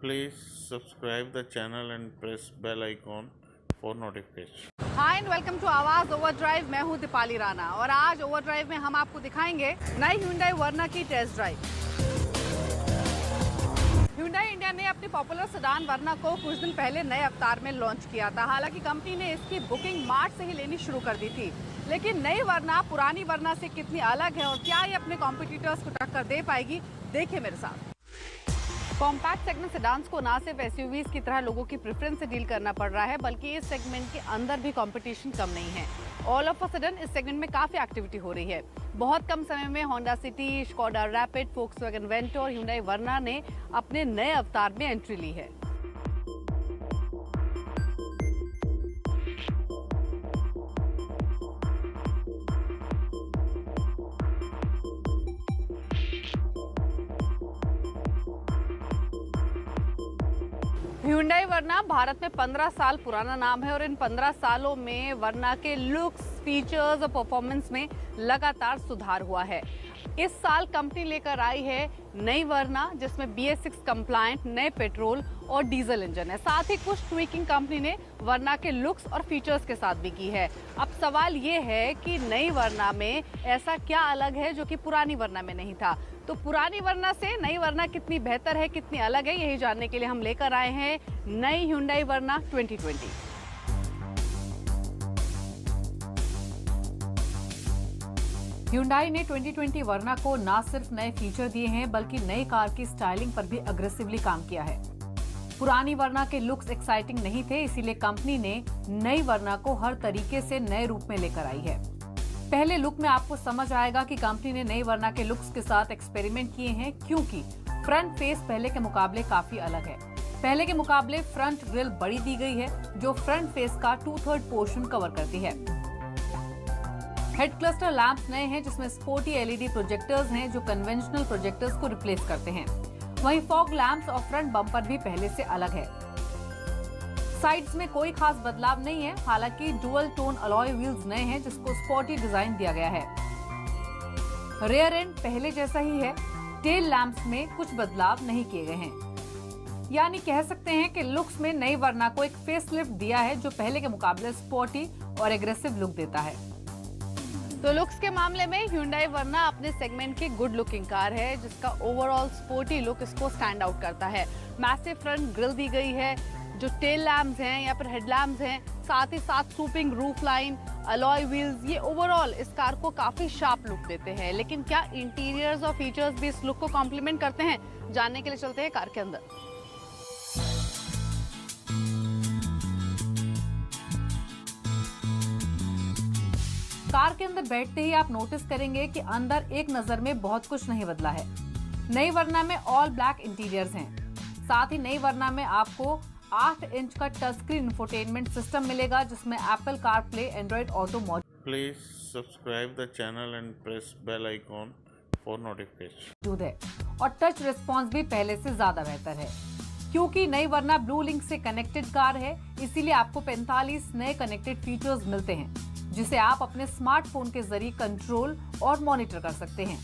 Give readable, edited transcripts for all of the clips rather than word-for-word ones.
Please subscribe the channel and press bell icon for notification. Hi and welcome to Awaaz Overdrive. मैं हूं दीपाली राणा और आज overdrive में हम आपको दिखाएंगे नई Hyundai वर्ना की टेस्ट ड्राइव। Hyundai इंडिया ने अपनी पॉपुलर सेडान वर्ना को कुछ दिन पहले नए अवतार में लॉन्च किया था। हालांकि कंपनी ने इसकी बुकिंग मार्च से ही लेनी शुरू कर दी थी, लेकिन नई वर्ना पुरानी वर्ना से कितनी अलग है और क्या ये अपने कॉम्पिटिटर्स को टक्कर दे पाएगी, देखिए मेरे साथ। कॉम्पैक्ट सेगमेंट सेडान्स को ना सिर्फ एसयूवीज की तरह लोगों की प्रेफरेंस से डील करना पड़ रहा है, बल्कि इस सेगमेंट के अंदर भी कंपटीशन कम नहीं है। ऑल ऑफ अ सडन इस सेगमेंट में काफी एक्टिविटी हो रही है। बहुत कम समय में Honda city, Skoda rapid, Volkswagen Vento और Hyundai वर्ना ने अपने नए अवतार में एंट्री ली है। Hyundai वर्ना भारत में 15 साल पुराना नाम है और इन 15 सालों में वर्ना के लुक्स, फीचर्स और परफॉर्मेंस में लगातार सुधार हुआ है। इस साल कंपनी लेकर आई है नई वर्ना, जिसमें BS6 कंप्लायंट नए पेट्रोल और डीजल इंजन है। साथ ही कुछ ट्विकिंग कंपनी ने वर्ना के लुक्स और फीचर्स के साथ भी की है। अब सवाल ये है कि नई वर्ना में ऐसा क्या अलग है जो कि पुरानी वर्ना में नहीं था। तो पुरानी वर्ना से नई वर्ना कितनी बेहतर है, कितनी अलग है, यही जानने के लिए हम लेकर आए हैं नई Hyundai वर्ना 2020। Hyundai ने 2020 वर्ना को ना सिर्फ नए फीचर दिए हैं, बल्कि नई कार की स्टाइलिंग पर भी अग्रेसिवली काम किया है। पुरानी वर्ना के लुक्स एक्साइटिंग नहीं थे, इसीलिए कंपनी ने नई वर्ना को हर तरीके से नए रूप में लेकर आई है। पहले लुक में आपको समझ आएगा कि कंपनी ने नई वर्ना के लुक्स के साथ एक्सपेरिमेंट किए हैं, क्योंकि फ्रंट फेस पहले के मुकाबले काफी अलग है। पहले के मुकाबले फ्रंट ग्रिल बड़ी दी गई है, जो फ्रंट फेस का 2/3 पोर्शन कवर करती है। हेड क्लस्टर लैंप्स नए हैं, जिसमें स्पोर्टी LED प्रोजेक्टर्स हैं, जो कन्वेंशनल प्रोजेक्टर्स को रिप्लेस करते हैं। वहीं फॉग लैंप्स और फ्रंट बम्पर भी पहले से अलग है। साइड्स में कोई खास बदलाव नहीं है, हालांकि डुअल टोन अलॉय व्हील्स नए हैं, जिसको स्पोर्टी डिजाइन दिया गया है। रेयर एंड पहले जैसा ही है, टेल लैंप्स में कुछ बदलाव नहीं किए गए हैं। यानी कह सकते हैं कि लुक्स में नई वर्ना को एक फेसलिफ्ट दिया है, जो पहले के मुकाबले स्पोर्टी और एग्रेसिव लुक देता है। तो लुक्स के मामले में Hyundai वर्ना अपने सेगमेंट की गुड लुकिंग कार है, जिसका ओवरऑल स्पोर्टी लुक इसको स्टैंड आउट करता है। मैसिव फ्रंट ग्रिल दी गई है, जो टेल लैम्प्स हैं या फिर हेड लैम्प्स हैं, साथ ही साथ सूपिंग रूफ लाइन, अलॉय व्हील्स, ये ओवरऑल इस कार को काफी शार्प लुक देते हैं। लेकिन क्या इंटीरियर्स और फीचर्स भी इस लुक को कॉम्प्लीमेंट करते हैं? जानने के लिए चलते हैं कार के अंदर। कार के अंदर बैठते ही आप नोटिस करेंगे कि अंदर एक नजर में बहुत कुछ नहीं बदला है। नई वर्ना में ऑल ब्लैक इंटीरियर्स हैं। साथ ही नई वर्ना में आपको 8 इंच का टच स्क्रीन इंफोटेनमेंट सिस्टम मिलेगा, जिसमें Apple CarPlay, Android auto Please subscribe the channel and press bell icon for notification. मौजूद है और टच रिस्पॉन्स भी पहले से ज्यादा बेहतर है। क्योंकि नई वर्ना ब्लू लिंक से कनेक्टेड कार है, इसीलिए आपको 45 नए कनेक्टेड फीचर्स मिलते हैं, जिसे आप अपने स्मार्टफोन के जरिए कंट्रोल और मॉनिटर कर सकते हैं।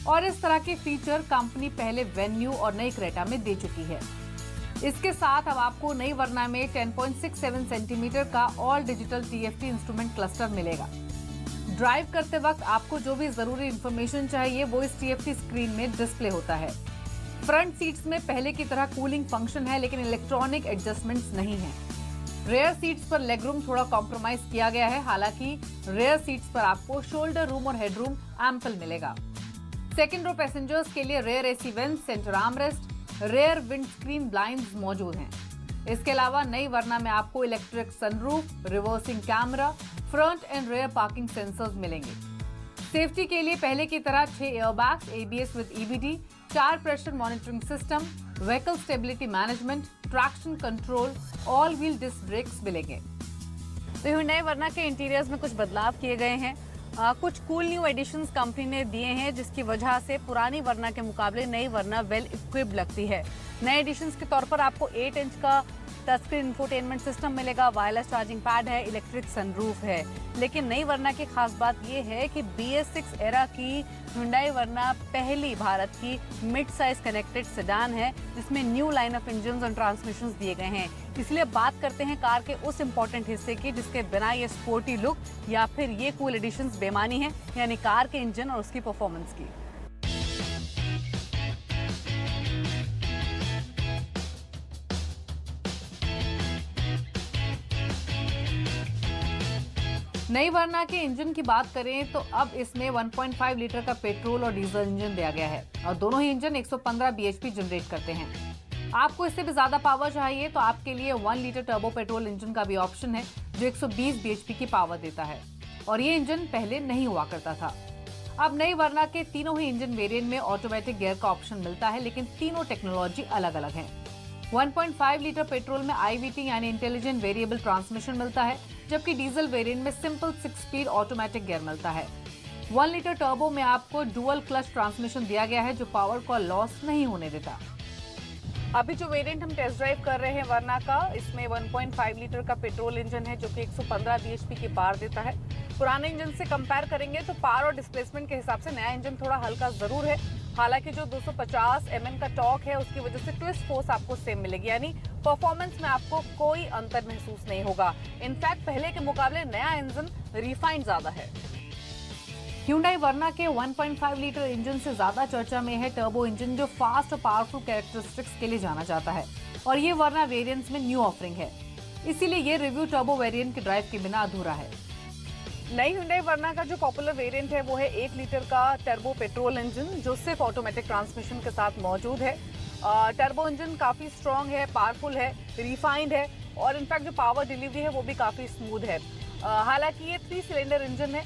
और इस तरह के फीचर कंपनी पहले वेन्यू और नई क्रेटा में दे चुकी है। इसके साथ अब आपको नई वर्ना में 10.67 सेंटीमीटर का all digital TFT instrument cluster मिलेगा। ड्राइव करते वक्त आपको जो भी जरूरी इंफॉर्मेशन चाहिए वो इस TFT स्क्रीन में डिस्प्ले होता है। फ्रंट सीट्स में पहले की तरह कूलिंग फंक्शन है, लेकिन इलेक्ट्रॉनिक एडजस्टमेंट्स नहीं है। रेयर सीट्स पर लेग रूम थोड़ा कॉम्प्रोमाइज किया गया है, हालांकि रेयर सीट्स पर आपको शोल्डर रूम और हेड रूम एम्पल मिलेगा। सेकंड रो पैसेंजर्स के लिए rear AC vent, centre armrest, rear wind screen blinds मौजूद हैं। इसके अलावा नई वर्ना में आपको electric sunroof, reversing camera, front and rear parking sensors मिलेंगे। सेफ्टी के लिए पहले की तरह 6 airbags, ABS with EBD, 4 pressure monitoring system, vehicle stability management, traction control, all wheel disc brakes मिलेंगे। तो Hyundai वर्ना के इंटीरियर्स में कुछ बदलाव किए गए हैं। कुछ कूल न्यू एडिशंस कंपनी ने दिए हैं, जिसकी वजह से पुरानी वर्ना के मुकाबले नई वर्ना वेल इक्विप्ड लगती है। नए एडिशंस के तौर पर आपको 8 इंच का टच स्क्रीन इंफोटेनमेंट सिस्टम मिलेगा, वायरलेस चार्जिंग पैड है, इलेक्ट्रिक सनरूफ है। लेकिन नई वर्ना की खास बात यह है कि BS6 एरा की Hyundai वर्ना पहली भारत की मिड साइज कनेक्टेड सेडान है जिसमें न्यू लाइन ऑफ इंजन्स और ट्रांसमिशंस दिए गए हैं। इसलिए बात करते हैं कार के उस इंपॉर्टेंट हिस्से की जिसके बिना ये स्पोर्टी लुक या फिर ये कूल एडिशंस बेमानी है, यानी कार के इंजन और उसकी परफॉर्मेंस की। नई वर्ना के इंजन की बात करें तो अब इसमें 1.5 लीटर का पेट्रोल और डीजल इंजन दिया गया है और दोनों ही इंजन 115 bhp जनरेट करते हैं। आपको इससे भी ज्यादा पावर चाहिए तो आपके लिए 1 लीटर टर्बो पेट्रोल इंजन का भी ऑप्शन है जो 120 bhp की पावर देता है और ये इंजन पहले नहीं हुआ करता था। अब नई वर्ना के तीनों ही इंजन वेरिएंट में ऑटोमेटिक गियर का ऑप्शन मिलता है, लेकिन तीनों टेक्नोलॉजी अलग अलग है। 1.5 लीटर पेट्रोल में IVT यानी इंटेलिजेंट वेरिएबल ट्रांसमिशन मिलता है, जबकि डीजल वेरिएंट में सिंपल 6 स्पीड ऑटोमेटिक गियर मिलता है। 1 लीटर टर्बो में आपको डुअल क्लच ट्रांसमिशन दिया गया है जो पावर का लॉस नहीं होने देता। अभी जो वेरिएंट हम टेस्ट ड्राइव कर रहे हैं वर्ना का, इसमें 1.5 लीटर का पेट्रोल इंजन है जो कि 115 bhp की पावर देता है। पुराने इंजन से कंपेयर करेंगे तो पावर और डिस्प्लेसमेंट के हिसाब से नया इंजन थोड़ा हल्का जरूर है। हालांकि जो 250 Nm का टॉर्क है उसकी वजह से ट्विस्ट फोर्स आपको सेम मिलेगी, यानी परफॉर्मेंस में आपको कोई अंतर महसूस नहीं होगा। इनफैक्ट पहले के मुकाबले नया इंजन रिफाइंड ज्यादा है। Hyundai वर्ना के 1.5 लीटर इंजन से ज्यादा चर्चा में है टर्बो इंजन जो फास्ट और पावरफुल कैरेक्टरिस्टिक्स के लिए जाना जाता है और ये वर्ना वेरिएंट्स में न्यू ऑफरिंग है, इसीलिए ये रिव्यू टर्बो वेरिएंट के ड्राइव के बिना अधूरा है। नई Hyundai वर्ना का जो पॉपुलर वेरिएंट है वो है 1 लीटर का टर्बो पेट्रोल इंजन जो सिर्फ ऑटोमेटिक ट्रांसमिशन के साथ मौजूद है। टर्बो इंजन काफी स्ट्रॉन्ग है, पावरफुल है, रिफाइंड है और इनफैक्ट जो पावर डिलीवरी है वो भी काफी स्मूथ है। हालांकि ये 3 सिलेंडर इंजन है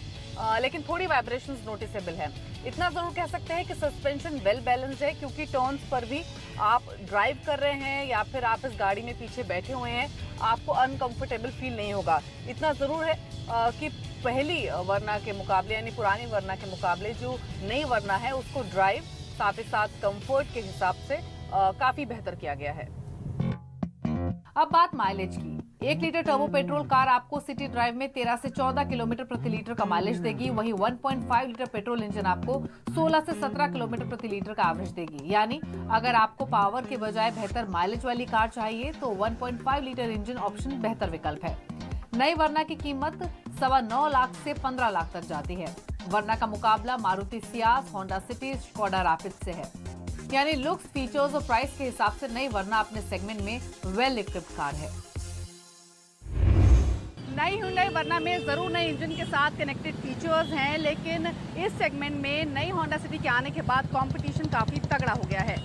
लेकिन थोड़ी वाइब्रेशंस नोटिसेबल है। इतना जरूर कह सकते हैं कि सस्पेंशन वेल बैलेंस्ड है क्योंकि टर्न्स पर भी आप ड्राइव कर रहे हैं या फिर आप इस गाड़ी में पीछे बैठे हुए हैं, आपको अनकंफर्टेबल फील नहीं होगा। इतना जरूर है कि पहली वर्ना के मुकाबले यानी पुरानी वर्ना के मुकाबले जो नई वर्ना है उसको ड्राइव साथ ही साथ कंफर्ट के हिसाब से काफी बेहतर किया गया है। अब बात माइलेज की। 1 लीटर टर्बो पेट्रोल कार आपको सिटी ड्राइव में 13 से 14 किलोमीटर प्रति लीटर का माइलेज देगी, वहीं 1.5 लीटर पेट्रोल इंजन आपको 16 से 17 किलोमीटर प्रति लीटर का एवरेज देगी। यानी अगर आपको पावर के बजाय बेहतर माइलेज वाली कार चाहिए तो 1.5 लीटर इंजन ऑप्शन बेहतर विकल्प है। नई वर्ना की कीमत 9.25 लाख से 15 लाख तक जाती है। वर्ना का मुकाबला Maruti Ciaz, Honda city, Skoda rapid से है। यानी लुक्स, फीचर्स और प्राइस के हिसाब से नई वर्ना अपने सेगमेंट में वेल इक्विप्ड कार है। नई Hyundai वर्ना में जरूर नए इंजन के साथ कनेक्टेड फीचर्स हैं, लेकिन इस सेगमेंट में नई होंडा सिटी के आने के बाद कंपटीशन काफी तगड़ा हो गया है।